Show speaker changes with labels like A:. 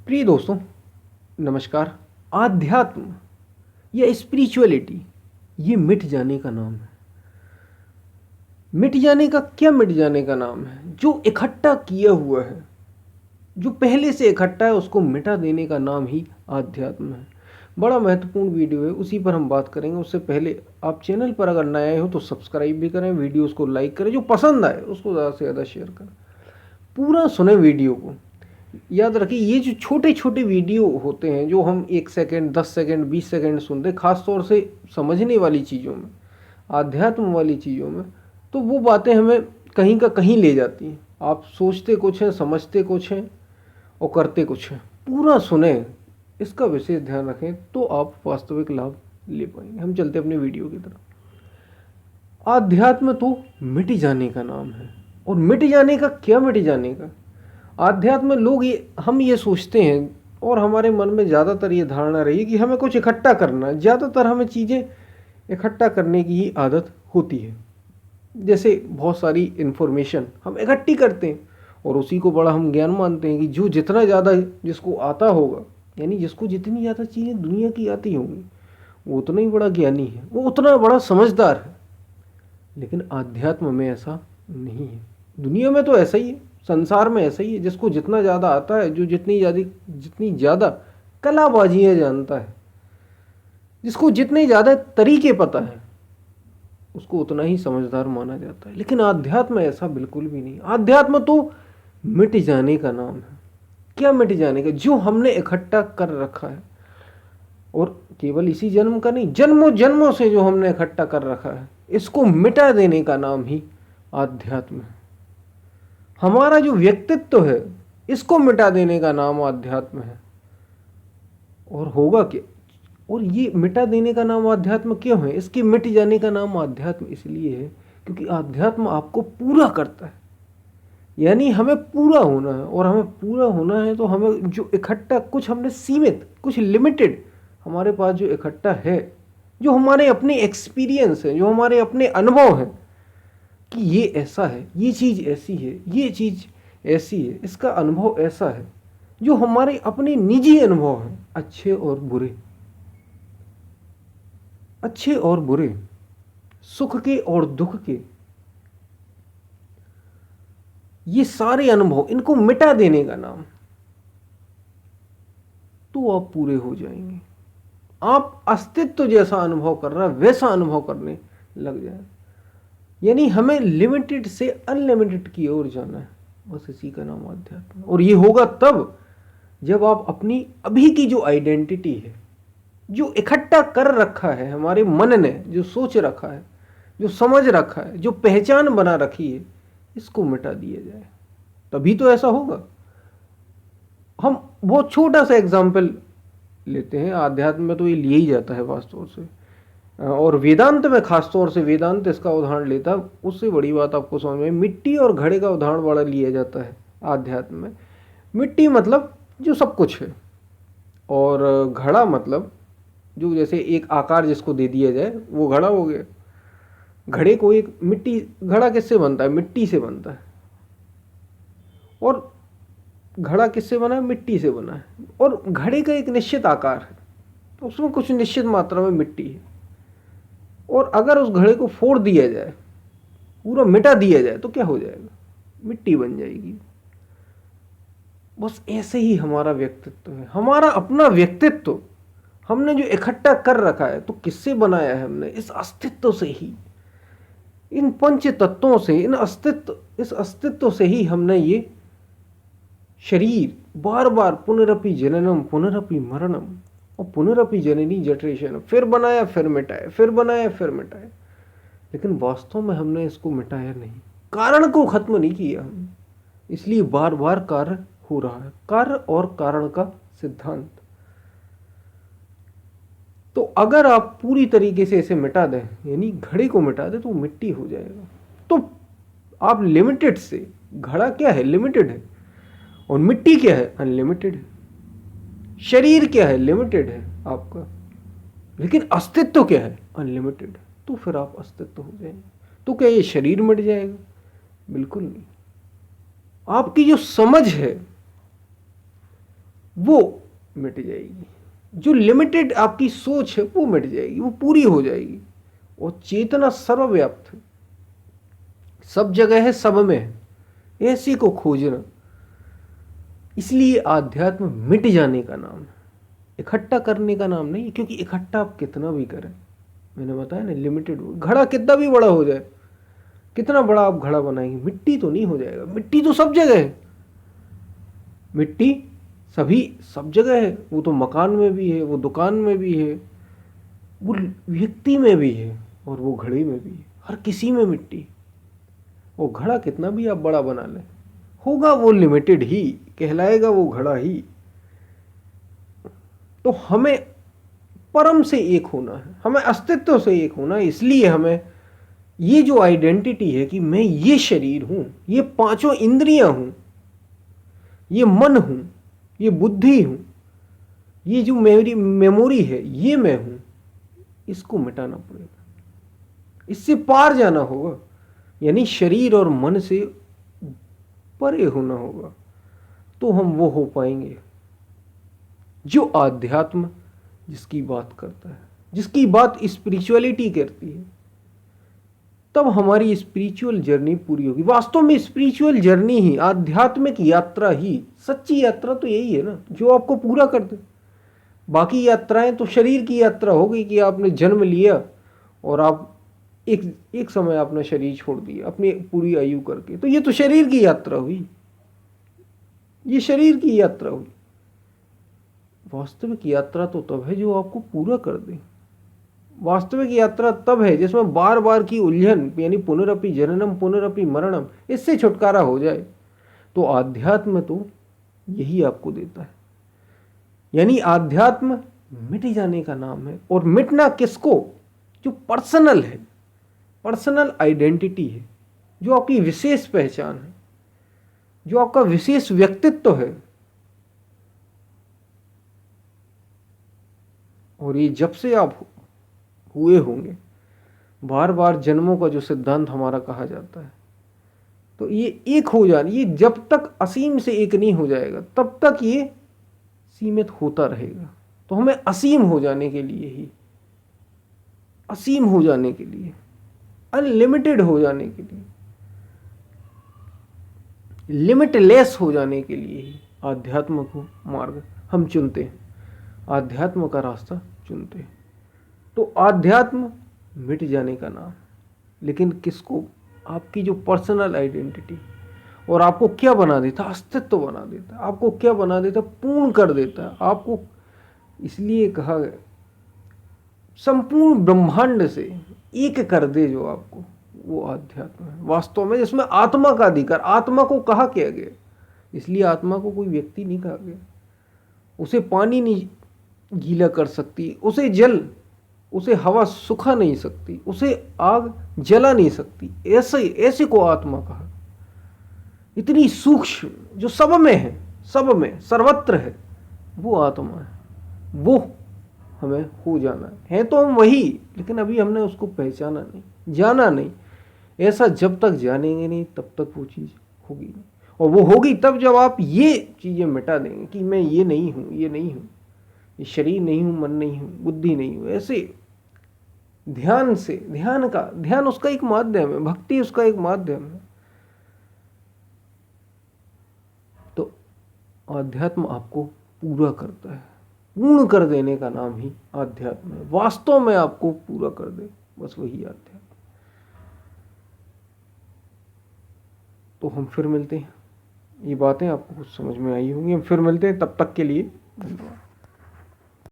A: प्रिय दोस्तों, नमस्कार। आध्यात्म या स्पिरिचुअलिटी ये मिट जाने का नाम है। मिट जाने का क्या मिट जाने का नाम है? जो इकट्ठा किया हुआ है, जो पहले से इकट्ठा है, उसको मिटा देने का नाम ही आध्यात्म है। बड़ा महत्वपूर्ण वीडियो है, उसी पर हम बात करेंगे। उससे पहले आप चैनल पर अगर नए हो तो सब्सक्राइब भी करें, वीडियोस को लाइक करें, जो पसंद आए उसको ज़्यादा से ज़्यादा शेयर करें, पूरा सुने वीडियो को। याद रखिए, ये जो छोटे छोटे वीडियो होते हैं जो हम 1 सेकंड, 10 सेकंड, 20 सेकंड सुनते हैं, खास तौर से समझने वाली चीज़ों में, आध्यात्म वाली चीज़ों में, तो वो बातें हमें कहीं का कहीं ले जाती हैं। आप सोचते कुछ हैं, समझते कुछ हैं और करते कुछ हैं। पूरा सुने, इसका विशेष ध्यान रखें तो आप वास्तविक लाभ ले पाएंगे। हम चलते अपने वीडियो की तरफ। आध्यात्म तो मिट जाने का नाम है। और मिट जाने का क्या मिट जाने का? आध्यात्म लोग हम ये सोचते हैं और हमारे मन में ज़्यादातर ये धारणा रही है कि हमें कुछ इकट्ठा करना है। ज़्यादातर हमें चीज़ें इकट्ठा करने की ही आदत होती है। जैसे बहुत सारी इन्फॉर्मेशन हम इकट्ठी करते हैं और उसी को बड़ा हम ज्ञान मानते हैं कि जो जितना ज़्यादा जिसको आता होगा, यानी जिसको जितनी ज़्यादा चीज़ें दुनिया की आती होंगी, वो उतना ही बड़ा ज्ञानी है, वो उतना बड़ा समझदार है। लेकिन आध्यात्म में ऐसा नहीं है। दुनिया में तो ऐसा ही है, संसार में ऐसा ही है। जिसको जितना ज़्यादा आता है, जो जितनी ज़्यादा कलाबाजियाँ जानता है, जिसको जितने ज़्यादा तरीके पता है, उसको उतना ही समझदार माना जाता है। लेकिन आध्यात्म ऐसा बिल्कुल भी नहीं। आध्यात्म तो मिट जाने का नाम है। क्या मिट जाने का? जो हमने इकट्ठा कर रखा है, और केवल इसी जन्म का नहीं, जन्मों जन्मों से जो हमने इकट्ठा कर रखा है, इसको मिटा देने का नाम ही आध्यात्म है। हमारा जो व्यक्तित्व है, इसको मिटा देने का नाम आध्यात्म है। और होगा क्या? और ये मिटा देने का नाम आध्यात्म क्यों है? इसके मिट जाने का नाम आध्यात्म इसलिए है क्योंकि आध्यात्म आपको पूरा करता है। यानी हमें पूरा होना है, और हमें पूरा होना है तो हमें जो इकट्ठा, कुछ हमने सीमित, कुछ लिमिटेड हमारे पास जो इकट्ठा है, जो हमारे अपने एक्सपीरियंस है, जो हमारे अपने अनुभव हैं कि ये ऐसा है, ये चीज़ ऐसी है, ये चीज़ ऐसी है, इसका अनुभव ऐसा है, जो हमारे अपने निजी अनुभव हैं, अच्छे और बुरे, अच्छे और बुरे, सुख के और दुख के, ये सारे अनुभव, इनको मिटा देने का नाम, तो आप पूरे हो जाएंगे। आप अस्तित्व जैसा अनुभव कर रहा है वैसा अनुभव करने लग जाए। यानी हमें लिमिटेड से अनलिमिटेड की ओर जाना है, बस इसी का नाम अध्यात्म। और ये होगा तब जब आप अपनी अभी की जो आइडेंटिटी है, जो इकट्ठा कर रखा है हमारे मन ने, जो सोच रखा है, जो समझ रखा है, जो पहचान बना रखी है, इसको मिटा दिया जाए, तभी तो ऐसा होगा। हम बहुत छोटा सा एग्जाम्पल लेते हैं। आध्यात्म में तो ये लिया ही जाता है वास्तव से, और वेदांत में खास तौर से वेदांत इसका उदाहरण लेता है। उससे बड़ी बात आपको समझ में, मिट्टी और घड़े का उदाहरण बड़ा लिया जाता है आध्यात्म में। मिट्टी मतलब जो सब कुछ है, और घड़ा मतलब जो जैसे एक आकार जिसको दे दिया जाए वो घड़ा हो गया। घड़े को एक मिट्टी, घड़ा किससे बनता है? मिट्टी से बनता है। और घड़ा किससे बना है? मिट्टी से बना है। और घड़े का एक निश्चित आकार है, तो उसमें कुछ निश्चित मात्रा में मिट्टी है। और अगर उस घड़े को फोड़ दिया जाए, पूरा मिटा दिया जाए, तो क्या हो जाएगा? मिट्टी बन जाएगी। बस ऐसे ही हमारा व्यक्तित्व है। हमारा अपना व्यक्तित्व हमने जो इकट्ठा कर रखा है, तो किससे बनाया है हमने? इस अस्तित्व से ही, इन पंच तत्वों से, इस अस्तित्व से ही हमने ये शरीर बार बार पुनरपि जननम पुनरपि मरणम और पुनरपि जननी जठरे शयनम, फिर बनाया फिर मिटाया, फिर बनाया फिर मिटाया। लेकिन वास्तव में हमने इसको मिटाया नहीं, कारण को खत्म नहीं किया हम, इसलिए बार बार कार्य हो रहा है। कार्य और कारण का सिद्धांत। तो अगर आप पूरी तरीके से इसे मिटा दें, यानी घड़े को मिटा दें, तो मिट्टी हो जाएगा। तो आप लिमिटेड से, घड़ा क्या है? लिमिटेड है। और मिट्टी क्या है? अनलिमिटेड है। शरीर क्या है? लिमिटेड है आपका। लेकिन अस्तित्व क्या है? अनलिमिटेड है। तो फिर आप अस्तित्व हो जाएंगे। तो क्या ये शरीर मिट जाएगा? बिल्कुल नहीं। आपकी जो समझ है, वो मिट जाएगी। जो लिमिटेड आपकी सोच है वो मिट जाएगी, वो पूरी हो जाएगी। और चेतना सर्वव्याप्त है, सब जगह है, सब में है, ऐसी को खोजना। इसलिए आध्यात्म मिट जाने का नाम है, इकट्ठा करने का नाम नहीं। क्योंकि इकट्ठा आप कितना भी करें, मैंने बताया ना, लिमिटेड। घड़ा कितना भी बड़ा हो जाए, कितना बड़ा आप घड़ा बनाएंगे, मिट्टी तो नहीं हो जाएगा। मिट्टी तो सब जगह है, मिट्टी सभी सब जगह है। वो तो मकान में भी है, वो दुकान में भी है, वो व्यक्ति में भी है, और वो घड़े में भी है। हर किसी में मिट्टी। वो घड़ा कितना भी आप बड़ा बना लें, होगा वो लिमिटेड ही, कहलाएगा वो घड़ा ही। तो हमें परम से एक होना है, हमें अस्तित्व से एक होना है। इसलिए हमें ये जो आइडेंटिटी है कि मैं ये शरीर हूं, ये पांचों इंद्रियां हूं, ये मन हूं, ये बुद्धि हूं, ये जो मेरी मेमोरी है, ये मैं हूं, इसको मिटाना पड़ेगा। इससे पार जाना होगा, यानी शरीर और मन से परे होना होगा। तो हम वो हो पाएंगे जो आध्यात्म जिसकी बात करता है, जिसकी बात स्पिरिचुअलिटी करती है। तब हमारी स्पिरिचुअल जर्नी पूरी होगी। वास्तव में स्पिरिचुअल जर्नी ही, आध्यात्मिक यात्रा ही, सच्ची यात्रा तो यही है ना, जो आपको पूरा कर दे। बाकी यात्राएं तो शरीर की यात्रा हो गई कि आपने जन्म लिया और आप एक एक समय आपने शरीर छोड़ दिया अपनी पूरी आयु करके, तो ये तो शरीर की यात्रा हुई, ये शरीर की यात्रा हुई। वास्तविक यात्रा तो तब है जो आपको पूरा कर दे। वास्तविक यात्रा तब है जिसमें बार बार की उलझन, यानी पुनरपि जननम पुनरपि मरणम, इससे छुटकारा हो जाए। तो आध्यात्म तो यही आपको देता है। यानी आध्यात्म मिट जाने का नाम है। और मिटना किसको? जो पर्सनल है, पर्सनल आइडेंटिटी है, जो आपकी विशेष पहचान है, जो आपका विशेष व्यक्तित्व है। और ये जब से आप हुए होंगे, बार बार जन्मों का जो सिद्धांत हमारा कहा जाता है, तो ये एक हो जाए, ये जब तक असीम से एक नहीं हो जाएगा तब तक ये सीमित होता रहेगा। तो हमें असीम हो जाने के लिए ही, असीम हो जाने के लिए, अनलिमिटेड हो जाने के लिए, लिमिटलेस हो जाने के लिए ही आध्यात्म को मार्ग हम चुनते हैं, आध्यात्म का रास्ता चुनते हैं। तो आध्यात्म मिट जाने का नाम, लेकिन किसको? आपकी जो पर्सनल आइडेंटिटी। और आपको क्या बना देता? अस्तित्व बना देता। आपको क्या बना देता? पूर्ण कर देता आपको। इसलिए कहा गया संपूर्ण ब्रह्मांड से एक कर दे जो आपको, वो आध्यात्म है वास्तव में, जिसमें आत्मा का अधिकार। आत्मा को कहा किया गया, इसलिए आत्मा को कोई व्यक्ति नहीं कहा गया। उसे पानी नहीं गीला कर सकती, उसे जल, उसे हवा सुखा नहीं सकती, उसे आग जला नहीं सकती। ऐसे ऐसे को आत्मा कहा। इतनी सूक्ष्म, जो सब में है, सब में सर्वत्र है, वो आत्मा है। वो हमें हो जाना है तो हम वही, लेकिन अभी हमने उसको पहचाना नहीं, जाना नहीं। ऐसा जब तक जानेंगे नहीं तब तक वो चीज़ होगी नहीं। और वो होगी तब जब आप ये चीज़ें मिटा देंगे कि मैं ये नहीं हूँ, ये नहीं हूँ, ये शरीर नहीं हूँ, मन नहीं हूँ, बुद्धि नहीं हूँ। ऐसे ध्यान से, ध्यान उसका एक माध्यम है, भक्ति उसका एक माध्यम है। तो आध्यात्म आपको पूरा करता है। पूर्ण कर देने का नाम ही आध्यात्म है। वास्तव में आपको पूरा कर दे, बस वही आध्यात्म। तो हम फिर मिलते हैं। ये बातें आपको कुछ समझ में आई होंगी। हम फिर मिलते हैं, तब तक के लिए धन्यवाद।